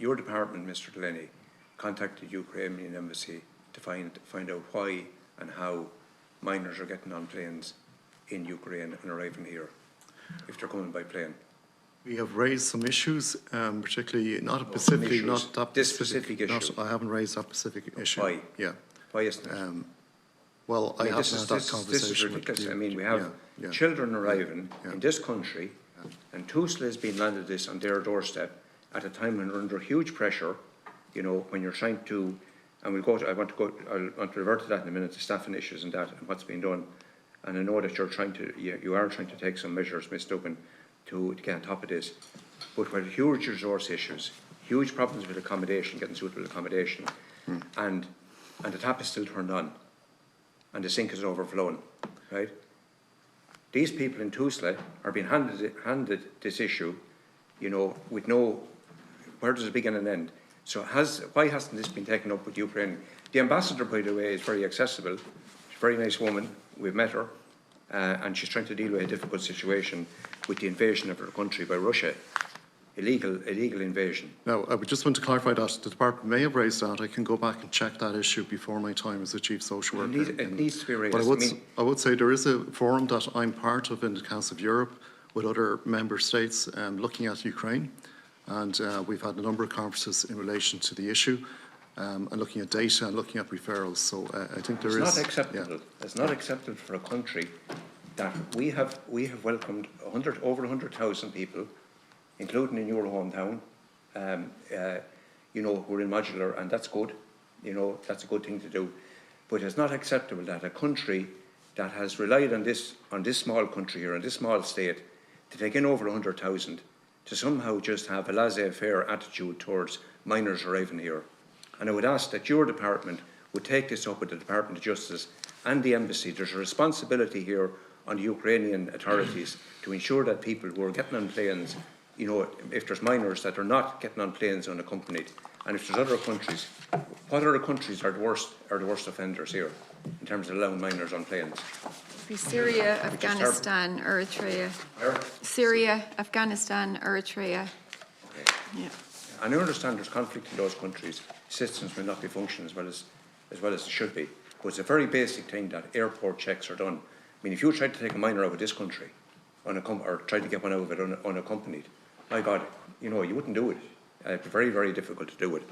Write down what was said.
your department, Mr. Delaney, contacted the Ukrainian embassy to find out why and how minors are getting on planes in Ukraine and arriving here, if they're coming by plane? We have raised some issues, particularly not specifically, not that this specific issue. I haven't raised that specific issue. Why? Yeah. Why isn't it? Well, I haven't had that conversation. This is ridiculous. I mean, we have children arriving in this country, and Tusla has been landed this on their doorstep at a time when they're under huge pressure. You know, when you're trying to, and we'll go to, I want to revert to that in a minute, the staffing issues and that, and what's been done. And I know that you're trying to, you are trying to take some measures, Ms. Duggan, to get on top of this. But with huge resource issues, huge problems with accommodation, getting suitable accommodation, and the tap is still turned on, and the sink is overflowing, right? These people in Tusla are being handed this issue, you know, with no, where does it begin and end? So why hasn't this been taken up with Ukraine? The ambassador, by the way, is very accessible. She's a very nice woman. We've met her, and she's trying to deal with a difficult situation with the invasion of her country by Russia. Illegal invasion. Now, I would just want to clarify that the department may have raised that. I can go back and check that issue before my time as the chief social worker. It needs to be raised. But I would say there is a forum that I'm part of in the Council of Europe with other member states looking at Ukraine, and we've had a number of conferences in relation to the issue and looking at data and looking at referrals. So I think there is. It's not acceptable. Yeah. It's not acceptable for a country that we have welcomed over 100,000 people, including in your hometown, you know, who are in modular, and that's good. You know, that's a good thing to do. But it's not acceptable that a country that has relied on this small country here, on this small state, to take in over 100,000, to somehow just have a laissez-faire attitude towards minors arriving here. And I would ask that your department would take this up with the Department of Justice and the embassy. There's a responsibility here on the Ukrainian authorities to ensure that people who are getting on planes, you know, if there's minors, that are not getting on planes unaccompanied. And if there's other countries, what other countries are the worst offenders here in terms of allowing minors on planes? Syria, Afghanistan, Eritrea. Syria, Afghanistan, Eritrea. Okay. Yeah. And I understand there's conflict in those countries. Systems may not be functioning as well as they should be. But it's a very basic thing that airport checks are done. I mean, if you tried to take a minor out of this country, or tried to get one out of it unaccompanied, my God, you know, you wouldn't do it. It'd be very, very difficult to do it.